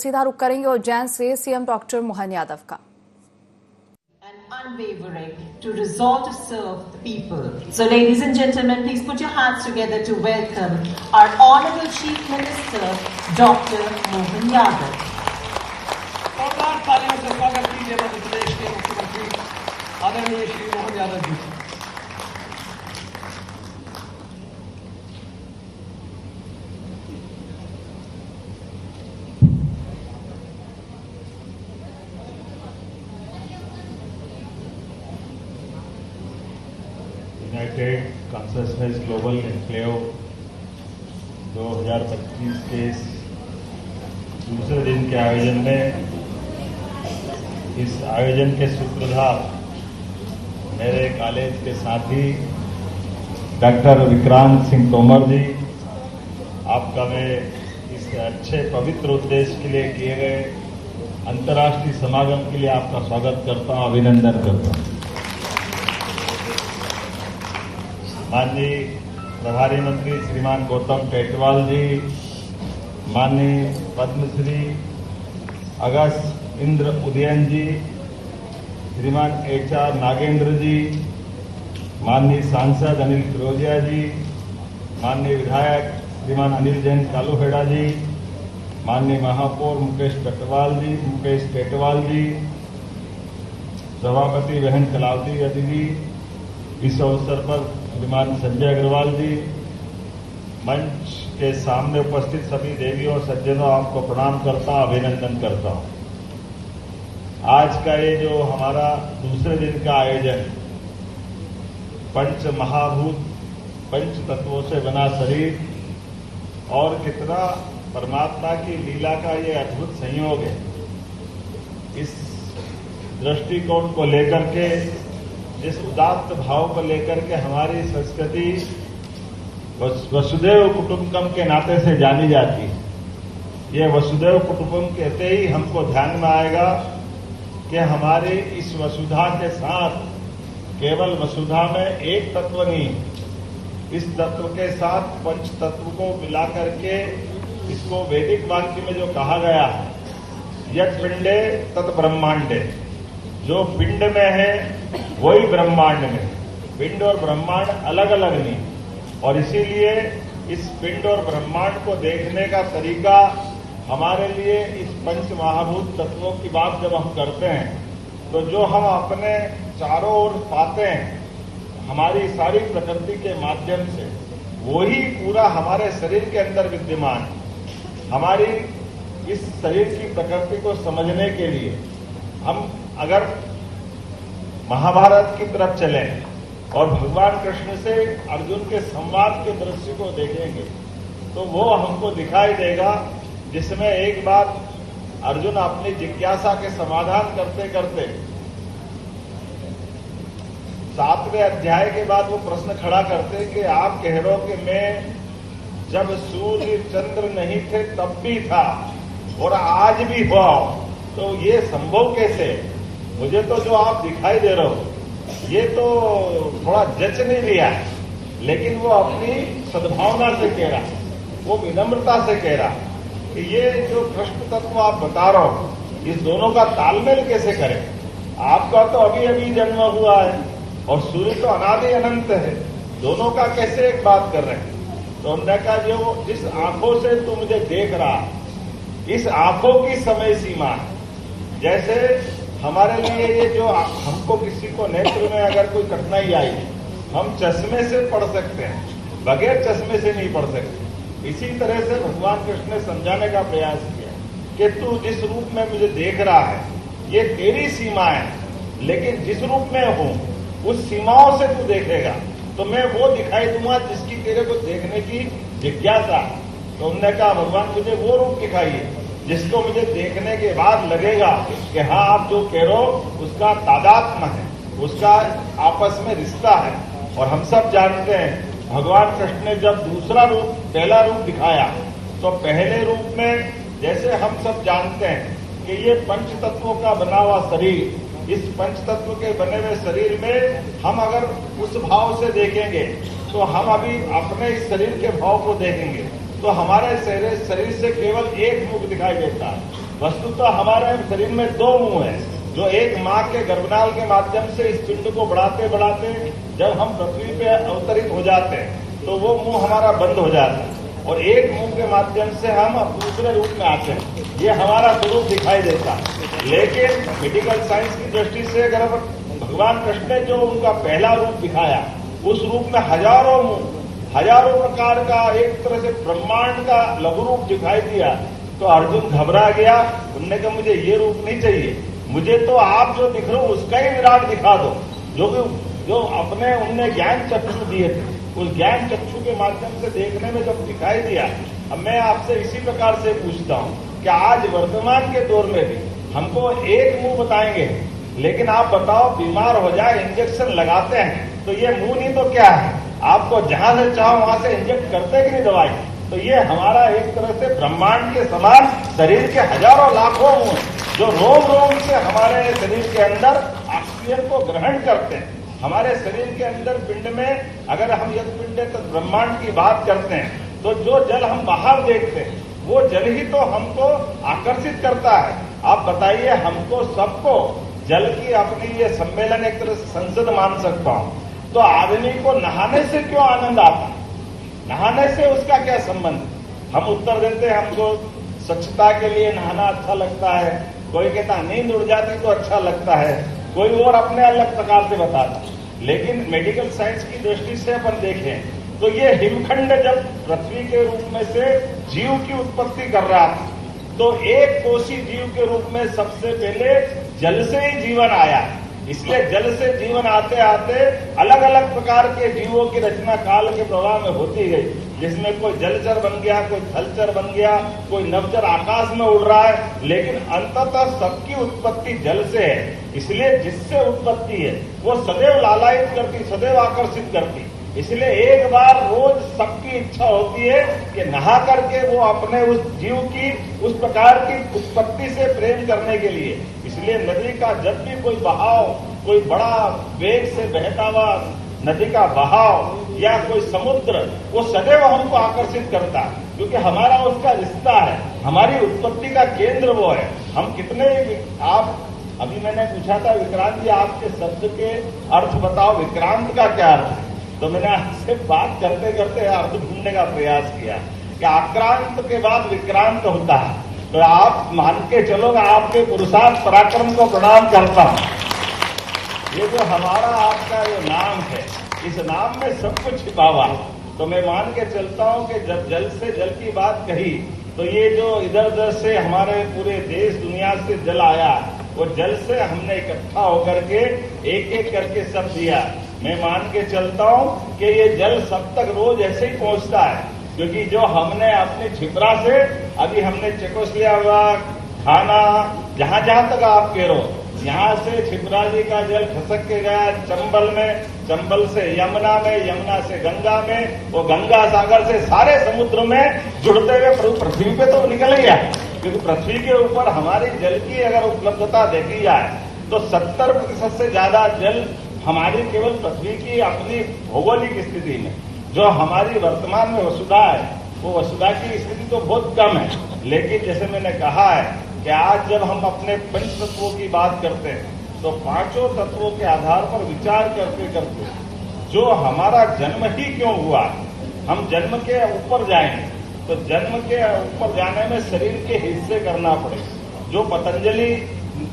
सीधा रुख करेंगे उज्जैन से सीएम डॉक्टर मोहन यादव का। And unwavering to resolve to serve the people. So ladies and gentlemen, please put your hands together to welcome our Honorable Chief Minister, Dr. Mohan Yadav. जोरदार तालियों से स्वागत कीजिए मध्य प्रदेश के मुख्यमंत्री आदरणीय Shri Mohan Yadav ji. United consciousness global enclave 2025 के दूसरे दिन के आयोजन में इस आयोजन के सूत्रधार मेरे कॉलेज के साथी डॉक्टर विक्रांत सिंह तोमर जी, आपका मैं इस अच्छे पवित्र उद्देश्य के लिए किए गए अंतर्राष्ट्रीय समागम के लिए आपका स्वागत करता हूं, अभिनंदन करता हूं। माननीय प्रभारी मंत्री श्रीमान गौतम टेटवाल जी, माननीय पद्मश्री अगस्त इंद्र उदयन जी, श्रीमान HR नागेंद्र जी, माननीय सांसद अनिल फिरोजिया जी, माननीय विधायक श्रीमान अनिल जैन कालूखेड़ा जी, माननीय महापौर मुकेश टेटवाल जी, सभापति बहन कलावती यदि जी, इस अवसर पर श्रीमान संजय अग्रवाल जी, मंच के सामने उपस्थित सभी देवियों और सज्जनों, आपको प्रणाम करता हूं, अभिनंदन करता हूं। आज का ये जो हमारा दूसरे दिन का आयोजन, पंच महाभूत पंच तत्वों से बना शरीर और कितना परमात्मा की लीला का ये अद्भुत संयोग है, इस दृष्टिकोण को लेकर के, जिस उदात्त भाव को लेकर के हमारी संस्कृति वसुधैव कुटुंबकम के नाते से जानी जाती है। ये वसुधैव कुटुंबकम कहते ही हमको ध्यान में आएगा कि हमारे इस वसुधा के साथ केवल वसुधा में एक तत्व नहीं, इस तत्व के साथ पंच तत्व को मिला करके इसको वैदिक वाक्य में जो कहा गया है, यत् पिंडे तत् ब्रह्मांडे, जो पिंड में है वही ब्रह्मांड में, पिंड और ब्रह्मांड अलग अलग नहीं। और इसीलिए इस पिंड और ब्रह्मांड को देखने का तरीका हमारे लिए इस पंच महाभूत तत्वों की बात जब हम करते हैं तो जो हम अपने चारों ओर पाते हैं हमारी सारी प्रकृति के माध्यम से, वही पूरा हमारे शरीर के अंदर विद्यमान है। हमारी इस शरीर की प्रकृति को समझने के लिए हम अगर महाभारत की तरफ चलें और भगवान कृष्ण से अर्जुन के संवाद के दृश्य को देखेंगे तो वो हमको दिखाई देगा, जिसमें एक बार अर्जुन अपनी जिज्ञासा के समाधान करते करते 7वें अध्याय के बाद वो प्रश्न खड़ा करते कि आप कह रहे हो कि मैं जब सूर्य चंद्र नहीं थे तब भी था और आज भी हुआ, तो ये संभव कैसे? मुझे तो जो आप दिखाई दे रहे हो ये तो थोड़ा जच नहीं रहा है, लेकिन वो अपनी सद्भावना से कह रहा, वो विनम्रता से कह रहा कि ये जो कृष्ण तत्व आप बता रहे हो, इस दोनों का तालमेल कैसे करें? आपका तो अभी अभी जन्म हुआ है और सूर्य तो अनादि अनंत है, दोनों का कैसे एक बात कर रहे हैं? तो उन्होंने कहा जो जिस आंखों से तू मुझे देख रहा, इस आंखों की समय सीमा है। जैसे हमारे लिए ये जो हमको किसी को नेत्र में अगर कोई कठिनाई आई, हम चश्मे से पढ़ सकते हैं, बगैर चश्मे से नहीं पढ़ सकते। इसी तरह से भगवान कृष्ण ने समझाने का प्रयास किया कि तू जिस रूप में मुझे देख रहा है ये तेरी सीमा है, लेकिन जिस रूप में हूं उस सीमाओं से तू देखेगा तो मैं वो दिखाई दूंगा जिसकी तेरे को देखने की जिज्ञासा। तो उन्होंने कहा भगवान मुझे वो रूप दिखाइए जिसको मुझे देखने के बाद लगेगा कि हाँ आप जो कह रहे हो उसका तादात्म्य है, उसका आपस में रिश्ता है। और हम सब जानते हैं भगवान कृष्ण ने जब दूसरा रूप, पहला रूप दिखाया तो पहले रूप में जैसे हम सब जानते हैं कि ये पंच तत्वों का बना हुआ शरीर, इस पंच तत्व के बने हुए शरीर में हम अगर उस भाव से देखेंगे तो हम अभी अपने इस शरीर के भाव को देखेंगे तो हमारे शरीर से केवल एक मुख दिखाई देता है, वस्तुतः हमारे शरीर में दो मुंह हैं, जो एक मां के गर्भनाल के माध्यम से इस पिंड को बढ़ाते बढ़ाते जब हम पृथ्वी पे अवतरित हो जाते हैं तो वो मुंह हमारा बंद हो जाता है, और एक मुंह के माध्यम से हम अब दूसरे रूप में आते हैं। ये हमारा स्वरूप दिखाई देता है। लेकिन मेडिकल साइंस की दृष्टि से अगर भगवान कृष्ण ने जो उनका पहला रूप दिखाया, उस रूप में हजारों मुंह, हजारों प्रकार का एक तरह से ब्रह्मांड का लघु रूप दिखाई दिया, तो अर्जुन घबरा गया। उन्होंने कहा मुझे ये रूप नहीं चाहिए, मुझे तो आप जो दिख रहे हो उसका ही विराट दिखा दो, जो अपने उनने ज्ञान चक्षु दिए थे, उस ज्ञान चक्षु के माध्यम से देखने में जब दिखाई दिया। अब मैं आपसे इसी प्रकार से पूछता हूं कि आज वर्तमान के दौर में भी हमको एक मुंह बताएंगे, लेकिन आप बताओ बीमार हो जाए इंजेक्शन लगाते हैं तो ये मुंह नहीं तो क्या है, आपको जहां से चाहो वहां से इंजेक्ट करते कि नहीं दवाई। तो ये हमारा एक तरह से ब्रह्मांड के समान शरीर के हजारों लाखों मुंह जो रोम रोम से हमारे शरीर के अंदर ऑक्सीजन को ग्रहण करते हैं। हमारे शरीर के अंदर पिंड में अगर हम यद पिंड तक ब्रह्मांड की बात करते हैं तो जो जल हम बाहर देखते हैं वो जल ही तो हमको आकर्षित करता है। आप बताइए, हमको सबको जल की अपनी ये सम्मेलन एक तरह से संसद मान सकता हूं, तो आदमी को नहाने से क्यों आनंद आता है? नहाने से उसका क्या संबंध? हम उत्तर देते हैं हमको स्वच्छता के लिए नहाना अच्छा लगता है, कोई कहता नींद उड़ जाती तो अच्छा लगता है, कोई और अपने अलग प्रकार से बताता। लेकिन मेडिकल साइंस की दृष्टि से अपन देखें तो ये हिमखंड जब पृथ्वी के रूप में से जीव की उत्पत्ति कर रहा था, तो एक कोशी जीव के रूप में सबसे पहले जल से ही जीवन आया। इसलिए जल से जीवन आते आते अलग अलग प्रकार के जीवों की रचना काल के प्रवाह में होती गई, जिसमें कोई जलचर बन गया, कोई थलचर बन गया, कोई नवचर आकाश में उड़ रहा है, लेकिन अंततः सबकी उत्पत्ति जल से है। इसलिए जिससे उत्पत्ति है वो सदैव लालायित करती, सदैव आकर्षित करती। इसलिए एक बार रोज सबकी इच्छा होती है कि नहा करके वो अपने उस जीव की उस प्रकार की उत्पत्ति से प्रेम करने के लिए। इसलिए नदी का जब भी कोई बहाव, कोई बड़ा वेग से बहता हुआ नदी का बहाव या कोई समुद्र, वो सदैव हमको आकर्षित करता है, क्योंकि हमारा उसका रिश्ता है, हमारी उत्पत्ति का केंद्र वो है। हम कितने आप अभी मैंने पूछा था विक्रांत जी, आपके शब्द के अर्थ बताओ, विक्रांत का क्या अर्थ है? तो मैंने आपसे बात करते करते अर्थ ढूंढने का प्रयास किया कि आक्रांत के बाद विक्रांत होता है। तो आप मान के चलोगे, आपके पुरुषार्थ पराक्रम को प्रणाम करता हूं। ये जो हमारा आपका ये नाम है, इस नाम में सब कुछ छिपा हुआ है। तो मैं मान के चलता हूं कि जब जल से जल की बात कही तो ये जो इधर उधर से हमारे पूरे देश दुनिया से जल आया, वो जल से हमने इकट्ठा होकर के एक एक करके सब दिया। मैं मान के चलता हूं कि ये जल सब तक रोज ऐसे ही पहुंचता है, क्योंकि जो हमने अपने छिपरा से अभी हमने चेकोस्लोवाकिया, खाना, जहां जहां तक आप कह रहे हो, यहां से छिपरा जी का जल खसक के गया चंबल में, चंबल से यमुना में, यमुना से गंगा में, वो गंगा सागर से सारे समुद्र में जुड़ते हुए पृथ्वी पे तो निकल गया। क्योंकि पृथ्वी के ऊपर हमारी जल की अगर उपलब्धता देखी जाए तो 70% से ज्यादा जल हमारी केवल पृथ्वी की अपनी भौगोलिक स्थिति में, जो हमारी वर्तमान में वसुधा है, वो वसुधा की स्थिति तो बहुत कम है। लेकिन जैसे मैंने कहा है कि आज जब हम अपने पंच तत्वों की बात करते हैं तो पांचों तत्वों के आधार पर विचार करते करते जो हमारा जन्म ही क्यों हुआ, हम जन्म के ऊपर जाएंगे तो जन्म के ऊपर जाने में शरीर के हिस्से करना पड़ेगा, जो पतंजलि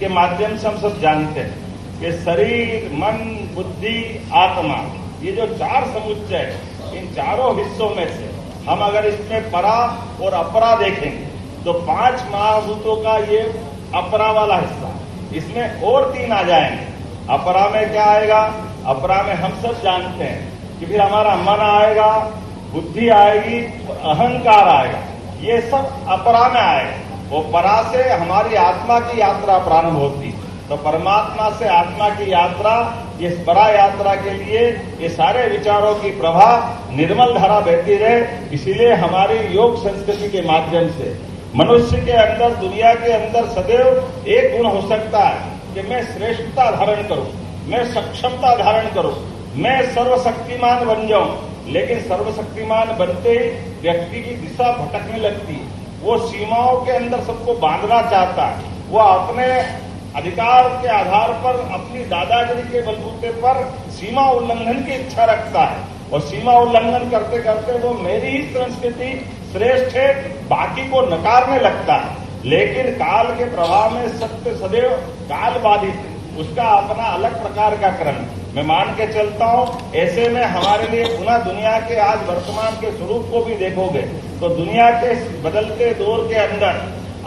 के माध्यम से हम सब जानते हैं कि शरीर, मन, बुद्धि, आत्मा, ये जो चार समुच्चय, इन चारों हिस्सों में से हम अगर इसमें परा और अपरा देखेंगे तो 5 महाभूतों का ये अपरा वाला हिस्सा, इसमें और 3 आ जाएंगे। अपरा में क्या आएगा? अपरा में हम सब जानते हैं कि फिर हमारा मन आएगा, बुद्धि आएगी, अहंकार आएगा, ये सब अपरा में आएगा। वो परा से हमारी आत्मा की यात्रा प्रारंभ होती है। तो परमात्मा से आत्मा की यात्रा, ये परा यात्रा के लिए ये सारे विचारों की प्रवाह निर्मल धारा बहती रहे। इसीलिए हमारी योग संस्कृति के माध्यम से मनुष्य के अंदर, दुनिया के अंदर सदैव एक गुण हो सकता है कि मैं श्रेष्ठता धारण करूं, मैं सक्षमता धारण करूं, मैं सर्वशक्तिमान बन जाऊं। लेकिन सर्वशक्तिमान बनते ही व्यक्ति की दिशा भटकने लगती है, वो सीमाओं के अंदर सबको बांधना चाहता है। वो अपने अधिकार के आधार पर अपनी दादागिरी के बलबूते पर सीमा उल्लंघन की इच्छा रखता है और सीमा उल्लंघन करते करते वो मेरी ही संस्कृति श्रेष्ठ है, बाकी को नकारने लगता है। लेकिन काल के प्रभाव में सत्य सदैव काल बाधित है, उसका अपना अलग प्रकार का क्रम मैं मान के चलता हूं। ऐसे में हमारे लिए पुनः दुनिया के आज वर्तमान के स्वरूप को भी देखोगे तो दुनिया के बदलते दौर के अंदर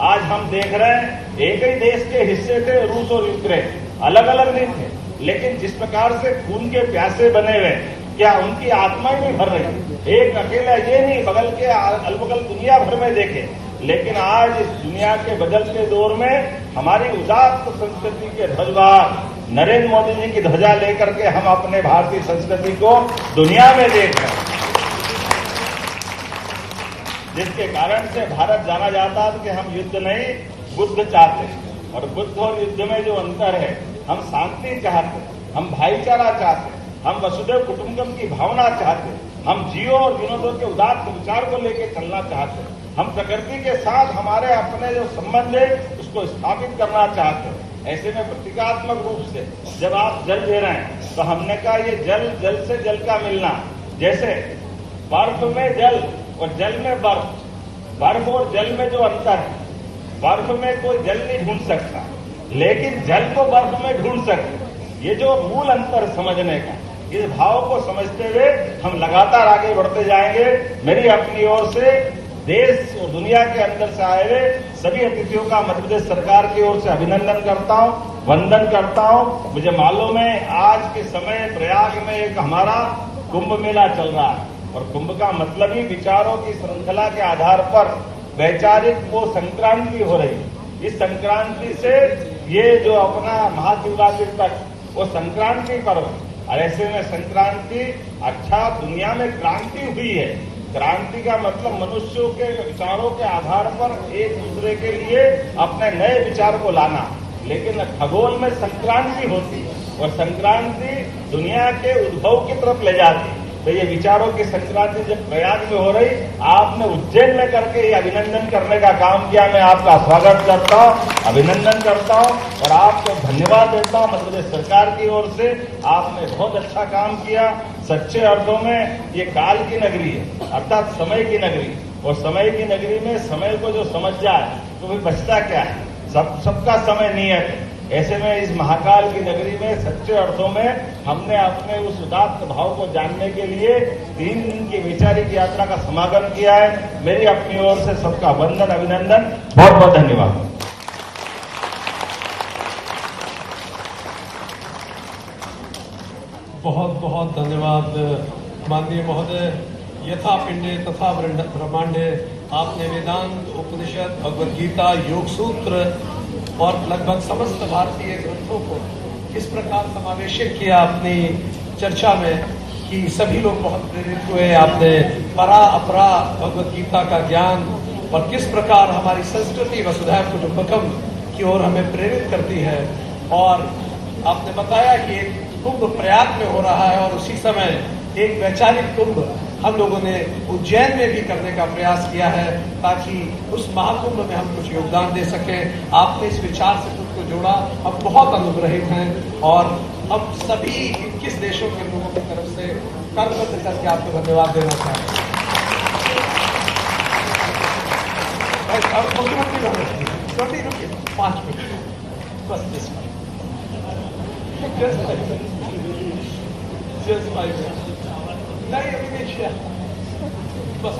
आज हम देख रहे हैं एक ही देश के हिस्से थे रूस और यूक्रेन, अलग अलग नहीं थे, लेकिन जिस प्रकार से खून के प्यासे बने हुए क्या उनकी आत्मा ही नहीं भर रही। एक अकेला ये नहीं, बगल के अलबगल दुनिया भर में देखे, लेकिन आज इस दुनिया के बदलते दौर में हमारी उदात्त संस्कृति के ध्वजवार नरेंद्र मोदी जी की ध्वजा लेकर के हम अपने भारतीय संस्कृति को दुनिया में देख रहे हैं, जिसके कारण से भारत जाना जाता है कि हम युद्ध नहीं बुद्ध चाहते हैं। और बुद्ध और युद्ध में जो अंतर है, हम शांति चाहते हैं, हम भाईचारा चाहते हैं, हम वसुधैव कुटुंबकम की भावना चाहते हैं, हम जियो और विनोदों के उदात्त विचार को लेकर चलना चाहते हैं, हम प्रकृति के साथ हमारे अपने जो संबंध है उसको स्थापित करना चाहते हैं। ऐसे में प्रतीकात्मक रूप से जब आप जल दे रहे हैं तो हमने कहा ये जल से जल का मिलना, जैसे बर्फ में जल और जल में बर्फ, बर्फ और जल में जो अंतर है, बर्फ में कोई जल नहीं ढूंढ सकता, लेकिन जल को बर्फ में ढूंढ सकते। ये जो मूल अंतर समझने का, इस भाव को समझते हुए हम लगातार आगे बढ़ते जाएंगे। मेरी अपनी ओर से देश और दुनिया के अंदर से आए हुए सभी अतिथियों का मध्य प्रदेश सरकार की ओर से अभिनंदन करता हूं, वंदन करता हूं। मुझे मालूम है आज के समय प्रयाग में एक हमारा कुंभ मेला चल रहा है और कुंभ का मतलब ही विचारों की श्रृंखला के आधार पर वैचारिक वो संक्रांति हो रही है। इस संक्रांति से ये जो अपना महाशिवरात्रि तक वो संक्रांति पर्व, और ऐसे में संक्रांति अच्छा दुनिया में क्रांति हुई है। क्रांति का मतलब मनुष्यों के विचारों के आधार पर एक दूसरे के लिए अपने नए विचार को लाना, लेकिन खगोल में संक्रांति होती है और संक्रांति दुनिया के उद्भव की तरफ ले जाती है। तो ये विचारों की संक्रांति जब प्रयाग में हो रही, आपने उज्जैन में करके ये अभिनंदन करने का काम किया, मैं आपका स्वागत करता हूँ, अभिनंदन करता हूँ और आपको धन्यवाद देता हूँ मध्य प्रदेश सरकार की ओर से। आपने बहुत अच्छा काम किया। सच्चे अर्थों में ये काल की नगरी है, अर्थात समय की नगरी, और समय की नगरी में समय को जो समझ जाए तो भी बचता क्या है, सबका समय नियत है। ऐसे में इस महाकाल की नगरी में सच्चे अर्थों में हमने अपने उस उदात्त भाव को जानने के लिए 3 दिन की वैचारिक यात्रा का समागम किया है। मेरी अपनी ओर से सबका वंदन, अभिनंदन, बहुत बहुत धन्यवाद। बहुत बहुत धन्यवाद माननीय महोदय। यथा पिंडे तथा ब्रह्मांडे, आपने वेदांत, उपनिषद, भगवद गीता, योग सूत्र और लगभग समस्त भारतीय ग्रंथों को किस प्रकार समावेशित किया अपनी चर्चा में कि सभी लोग बहुत प्रेरित हुए। आपने परा अपरा भगवद गीता का ज्ञान और किस प्रकार हमारी संस्कृति वसुधैव कुटुंबकम की ओर हमें प्रेरित करती है, और आपने बताया कि एक कुंभ प्रयाग में हो रहा है और उसी समय एक वैचारिक कुंभ हम लोगों ने उज्जैन में भी करने का प्रयास किया है ताकि उस महाकुंभ में हम कुछ योगदान दे सकें। आपने इस विचार से खुद को जोड़ा, हम बहुत अनुग्रहित हैं और हम सभी 21 देशों के लोगों की तरफ से करबद्ध करके आपको धन्यवाद देना चाहते हैं। मुख्यमंत्री रुकिए 5 मिनट बस, just 5 minutes. नहीं अभी बस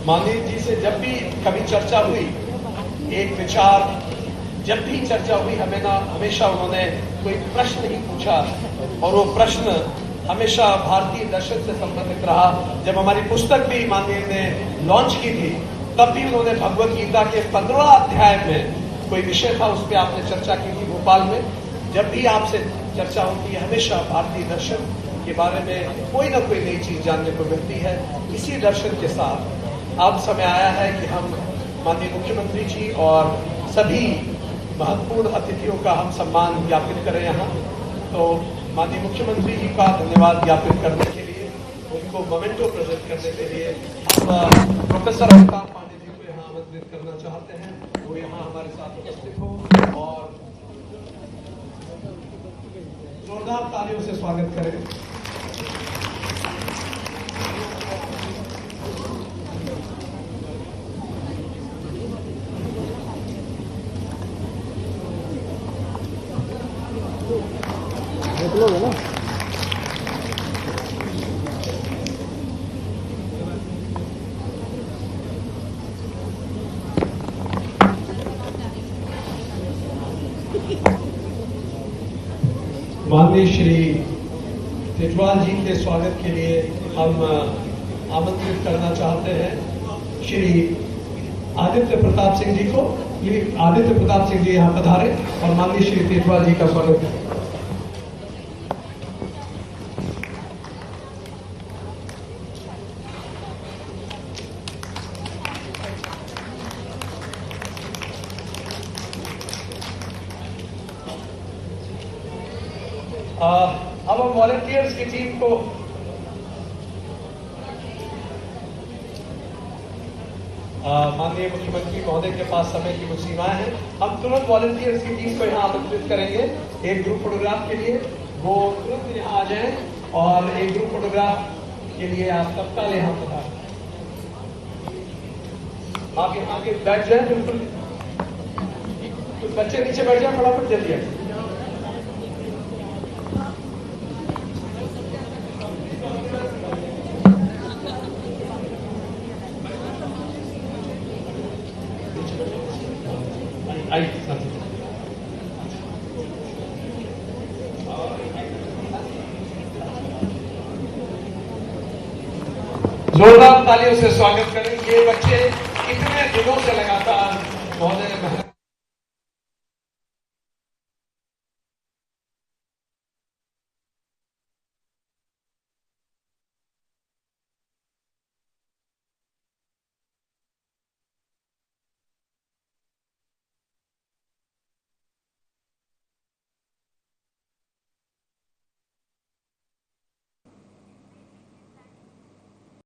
माननीय जी से जब भी कभी चर्चा हुई, एक विचार जब भी चर्चा हुई, हमेशा उन्होंने कोई प्रश्न ही पूछा और वो प्रश्न हमेशा भारतीय दर्शन से संबंधित रहा। जब हमारी पुस्तक भी माननीय ने लॉन्च की थी तब भी उन्होंने भगवद गीता के 15 अध्याय में कोई विषय था, उस पर आपने चर्चा की थी भोपाल में। जब भी आपसे चर्चा होती है हमेशा भारतीय दर्शन के बारे में कोई ना कोई नई चीज जानने को मिलती है। इसी दर्शन के साथ अब समय आया है कि हम माननीय मुख्यमंत्री जी और सभी महत्वपूर्ण अतिथियों का हम सम्मान ज्ञापित करें यहाँ। तो माननीय मुख्यमंत्री जी का धन्यवाद ज्ञापित करने के लिए, उनको मोमेंटो प्रेजेंट करने के लिए हम प्रोफेसर अमिताभ पांडे जी को यहाँ आमंत्रित करना चाहते हैं, वो यहाँ हमारे साथ उपस्थित हो और जोरदार तालियों से स्वागत करें। माननीय श्री तेजवाल जी के स्वागत के लिए हम आमंत्रित करना चाहते हैं श्री आदित्य प्रताप सिंह जी को। ये आदित्य प्रताप सिंह जी यहाँ पधारे और माननीय श्री तेजवाल जी का स्वागत करें। अब हम वॉलंटियर्स की टीम को माननीय मुख्यमंत्री महोदय के पास समय की कुछ सीमाएं हैं, हम तुरंत वॉलंटियर्स की टीम को यहाँ आमंत्रित करेंगे एक ग्रुप फोटोग्राफ के लिए। वो तुरंत यहाँ आ जाएं और एक ग्रुप फोटोग्राफ के लिए आप तत्काल यहाँ पधारें। आप यहाँ आके बैठ जाए, बिल्कुल कुछ बच्चे नीचे बैठ जाए, फटाफट जल्दी आए। जोरदार तालियों से स्वागत करें। ये बच्चे इतने दिनों से लगातार महोदय